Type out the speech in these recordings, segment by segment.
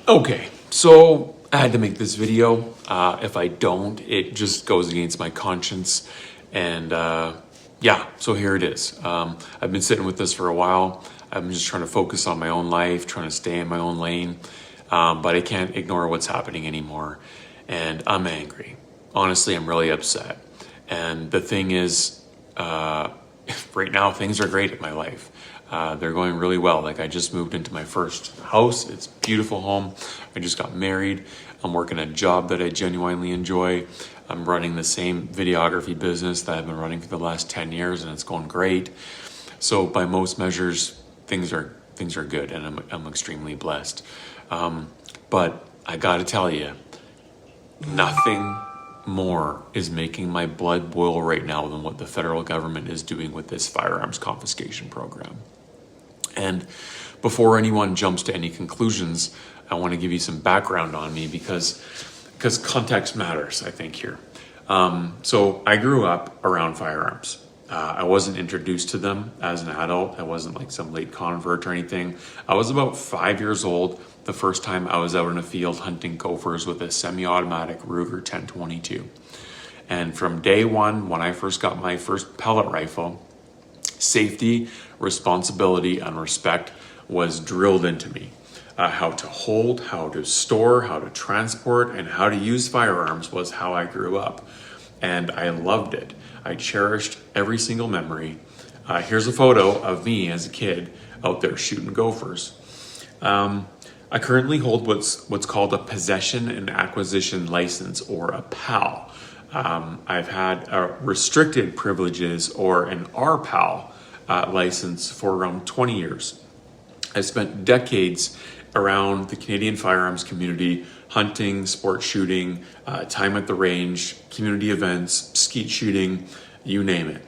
Okay, so I had to make this video. If I don't, it just goes against my conscience. And yeah, so here it is. I've been sitting with this for a while. I'm just trying to focus on my own life, trying to stay in my own lane. But I can't ignore what's happening anymore. And I'm angry. Honestly, I'm really upset. And the thing is, right now, things are great in my life. They're going really well. Like, I just moved into my first house. It's a beautiful home. I just got married. I'm working a job that I genuinely enjoy. I'm running the same videography business that I've been running for the last 10 years, and it's going great. So by most measures, things are good, and I'm extremely blessed. But I gotta tell you, nothing more is making my blood boil right now than what the federal government is doing with this firearms confiscation program. And before anyone jumps to any conclusions, I want to give you some background on me because context matters, I think, here. So I grew up around firearms. I wasn't introduced to them as an adult. I wasn't like some late convert or anything. I was about 5 years old the first time I was out in a field hunting gophers with a semi-automatic Ruger 1022. And from day one, when I first got my first pellet rifle, safety, responsibility, and respect was drilled into me. How to hold, how to store, how to transport, and how to use firearms was how I grew up. And I loved it. I cherished every single memory. Here's a photo of me as a kid out there shooting gophers. I currently hold what's called a possession and acquisition license, or a PAL. I've had restricted privileges, or an RPAL license, for around 20 years. I spent decades around the Canadian firearms community, hunting, sport shooting, time at the range, community events, skeet shooting, you name it.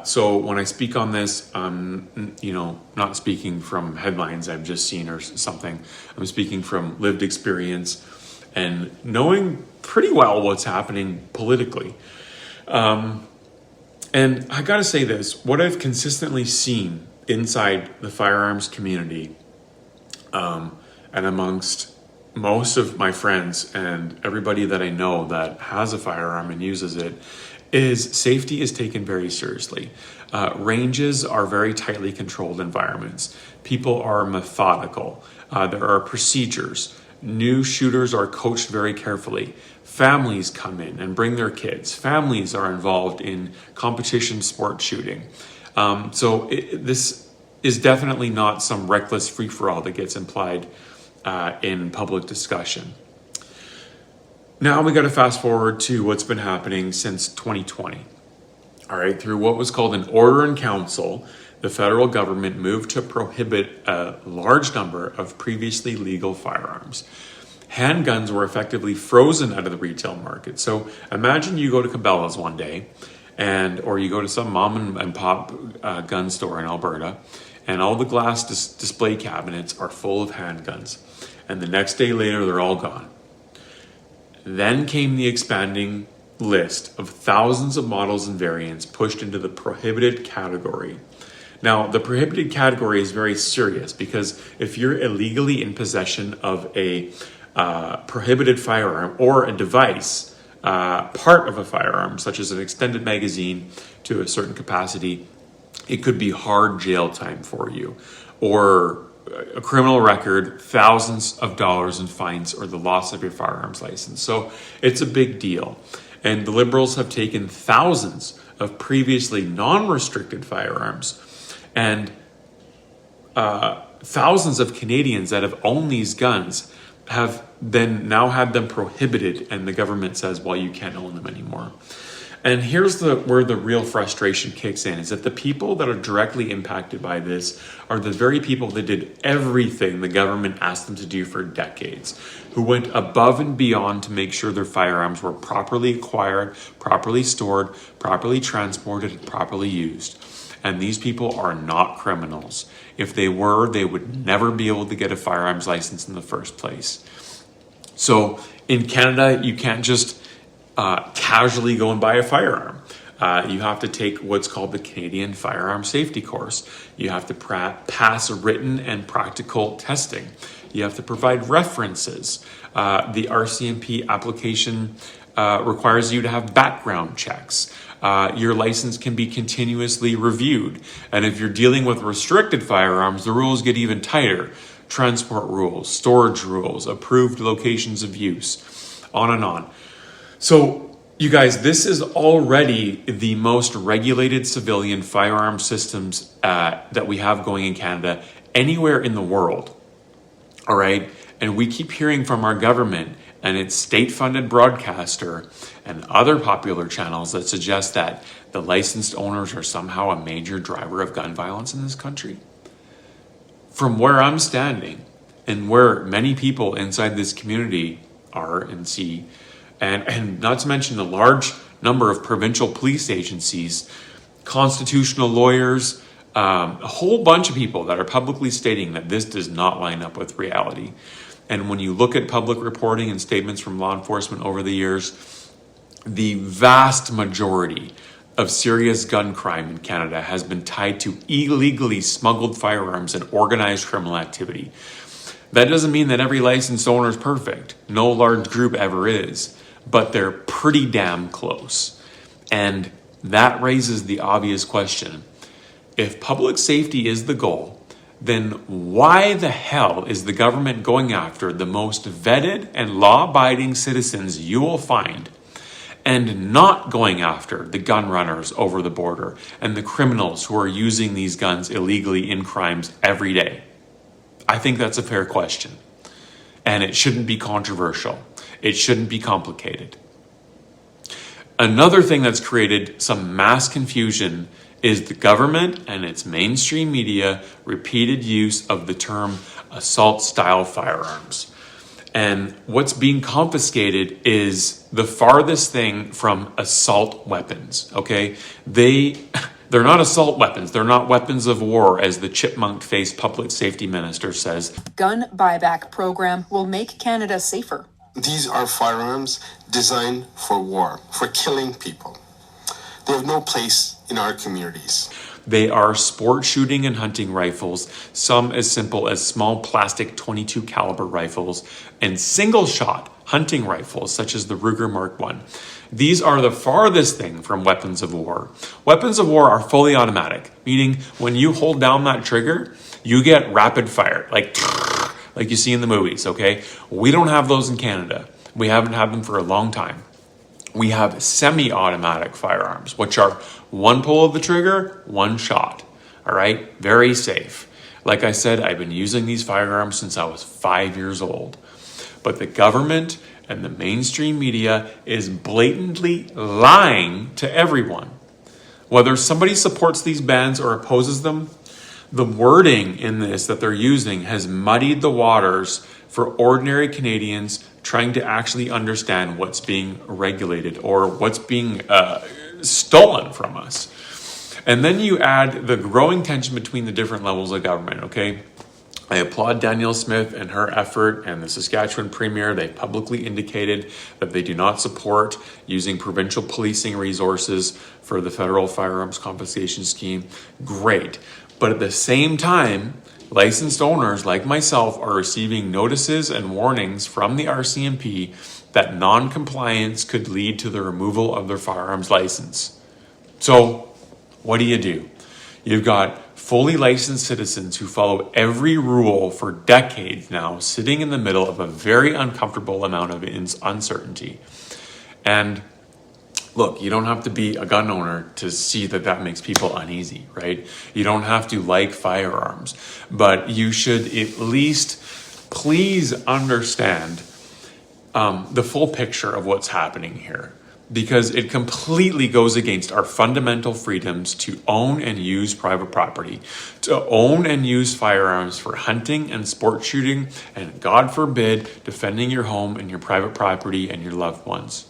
So when I speak on this, not speaking from headlines I've just seen or something. I'm speaking from lived experience and knowing pretty well what's happening politically. And I gotta say this, what I've consistently seen inside the firearms community, and amongst most of my friends and everybody that I know that has a firearm and uses it, is safety is taken very seriously. Ranges are very tightly controlled environments. People are methodical. There are procedures. New shooters are coached very carefully. Families come in and bring their kids. Families are involved in competition sport shooting. This is definitely not some reckless free-for-all that gets implied in public discussion. Now we got to fast forward to what's been happening since 2020. All right, through what was called an order in council, the federal government moved to prohibit a large number of previously legal firearms. Handguns were effectively frozen out of the retail market. So imagine you go to Cabela's one day, or you go to some mom and pop gun store in Alberta, and all the glass display cabinets are full of handguns. And the next day later, they're all gone. Then came the expanding list of thousands of models and variants pushed into the prohibited category. Now, the prohibited category is very serious because if you're illegally in possession of a prohibited firearm or a device, part of a firearm, such as an extended magazine to a certain capacity, it could be hard jail time for you, or a criminal record, thousands of dollars in fines, or the loss of your firearms license. So it's a big deal. And the Liberals have taken thousands of previously non-restricted firearms and thousands of Canadians that have owned these guns have then now had them prohibited, and the government says, well, you can't own them anymore. And here's where the real frustration kicks in, is that the people that are directly impacted by this are the very people that did everything the government asked them to do for decades, who went above and beyond to make sure their firearms were properly acquired, properly stored, properly transported, and properly used. And these people are not criminals. If they were, they would never be able to get a firearms license in the first place. So in Canada, you can't just casually go and buy a firearm. You have to take what's called the Canadian Firearms Safety Course. You have to pass written and practical testing You have to provide references. The RCMP application requires you to have background checks. Your license can be continuously reviewed. And if you're dealing with restricted firearms, the rules get even tighter. Transport rules, storage rules, approved locations of use, on and on. So, you guys, this is already the most regulated civilian firearm systems that we have going in Canada anywhere in the world. All right? And we keep hearing from our government and its state-funded broadcaster and other popular channels that suggest that the licensed owners are somehow a major driver of gun violence in this country. From where I'm standing and where many people inside this community are and see, and not to mention the large number of provincial police agencies, constitutional lawyers, a whole bunch of people that are publicly stating that this does not line up with reality. And when you look at public reporting and statements from law enforcement over the years, the vast majority of serious gun crime in Canada has been tied to illegally smuggled firearms and organized criminal activity. That doesn't mean that every licensed owner is perfect. No large group ever is, but they're pretty damn close. And that raises the obvious question. If public safety is the goal, then why the hell is the government going after the most vetted and law-abiding citizens you will find and not going after the gun runners over the border and the criminals who are using these guns illegally in crimes every day? I think that's a fair question. And it shouldn't be controversial. It shouldn't be complicated. Another thing that's created some mass confusion is the government and its mainstream media repeated use of the term assault-style firearms. And what's being confiscated is the farthest thing from assault weapons, okay? They're not assault weapons. They're not weapons of war, as the chipmunk-faced public safety minister says. Gun buyback program will make Canada safer. These are firearms designed for war, for killing people. They have no place in our communities. They are sport shooting and hunting rifles, some as simple as small plastic .22 caliber rifles, and single-shot hunting rifles such as the Ruger Mark I. These are the farthest thing from weapons of war. Weapons of war are fully automatic, meaning when you hold down that trigger, you get rapid fire, like you see in the movies, okay? We don't have those in Canada. We haven't had them for a long time. We have semi-automatic firearms, which are one pull of the trigger, one shot. All right? Very safe. Like I said, I've been using these firearms since I was 5 years old. But the government and the mainstream media is blatantly lying to everyone. Whether somebody supports these bans or opposes them, the wording in this that they're using has muddied the waters for ordinary Canadians trying to actually understand what's being regulated or what's being stolen from us. And then you add the growing tension between the different levels of government, okay? I applaud Danielle Smith and her effort, and the Saskatchewan Premier. They publicly indicated that they do not support using provincial policing resources for the federal firearms confiscation scheme. Great. But at the same time, licensed owners like myself are receiving notices and warnings from the RCMP that non-compliance could lead to the removal of their firearms license. So, what do? You've got fully licensed citizens who follow every rule for decades now, sitting in the middle of a very uncomfortable amount of uncertainty. And look, you don't have to be a gun owner to see that that makes people uneasy, right? You don't have to like firearms, but you should at least please understand the full picture of what's happening here, because it completely goes against our fundamental freedoms to own and use private property, to own and use firearms for hunting and sport shooting, and God forbid, defending your home and your private property and your loved ones.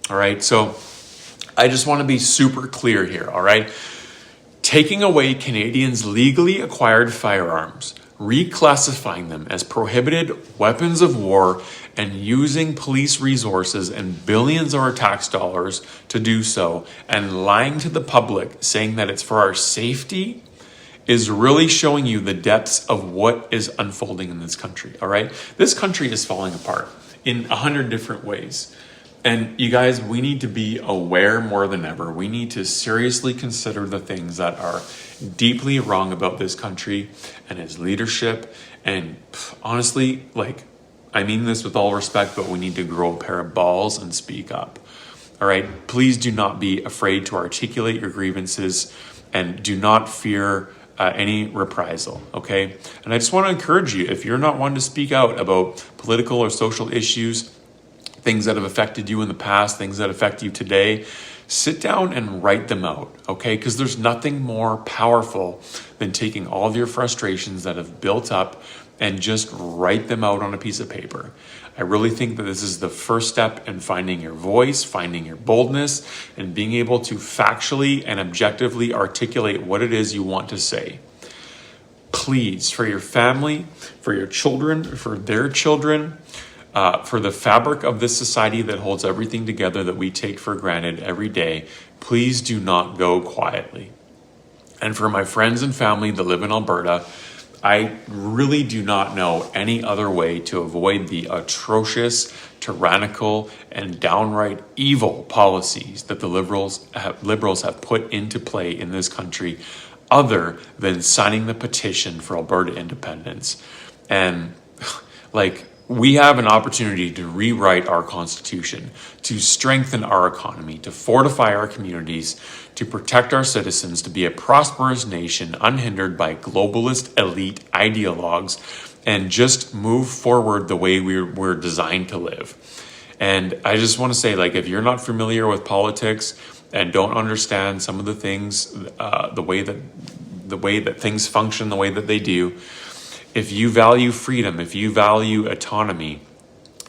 All right, so I just want to be super clear here, all right? Taking away Canadians' legally acquired firearms, reclassifying them as prohibited weapons of war, and using police resources and billions of our tax dollars to do so, and lying to the public saying that it's for our safety, is really showing you the depths of what is unfolding in this country, all right? This country is falling apart in 100 different ways. And you guys, we need to be aware more than ever. We need to seriously consider the things that are deeply wrong about this country and its leadership. And honestly, like, I mean this with all respect, but we need to grow a pair of balls and speak up. All right, please do not be afraid to articulate your grievances and do not fear any reprisal, okay? And I just want to encourage you, if you're not one to speak out about political or social issues, things that have affected you in the past, things that affect you today, sit down and write them out, okay? Because there's nothing more powerful than taking all of your frustrations that have built up and just write them out on a piece of paper. I really think that this is the first step in finding your voice, finding your boldness, and being able to factually and objectively articulate what it is you want to say. Please, for your family, for your children, for their children, for the fabric of this society that holds everything together that we take for granted every day, please do not go quietly. And for my friends and family that live in Alberta, I really do not know any other way to avoid the atrocious, tyrannical, and downright evil policies that the liberals have put into play in this country other than signing the petition for Alberta independence. And like, we have an opportunity to rewrite our constitution, to strengthen our economy, to fortify our communities, to protect our citizens, to be a prosperous nation unhindered by globalist elite ideologues, and just move forward the way we're designed to live. And I just want to say, like, if you're not familiar with politics and don't understand some of the things, the way that things function, the way that they do, if you value freedom, if you value autonomy,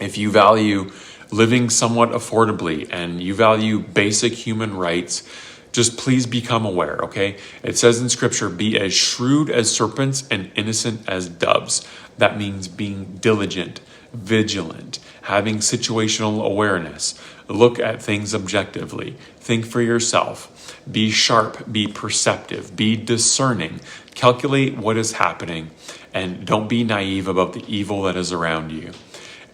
if you value living somewhat affordably, and you value basic human rights, just please become aware, okay? It says in scripture, be as shrewd as serpents and innocent as doves. That means being diligent, vigilant, having situational awareness. Look at things objectively. Think for yourself. Be sharp, be perceptive, be discerning. Calculate what is happening, and don't be naive about the evil that is around you.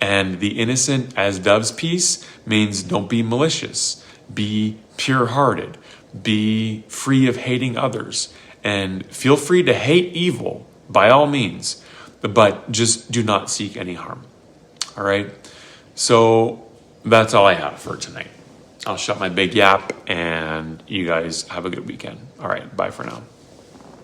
And the innocent as doves piece means don't be malicious. Be pure-hearted. Be free of hating others. And feel free to hate evil by all means, but just do not seek any harm. All right? So that's all I have for tonight. I'll shut my big yap, and you guys have a good weekend. All right, bye for now.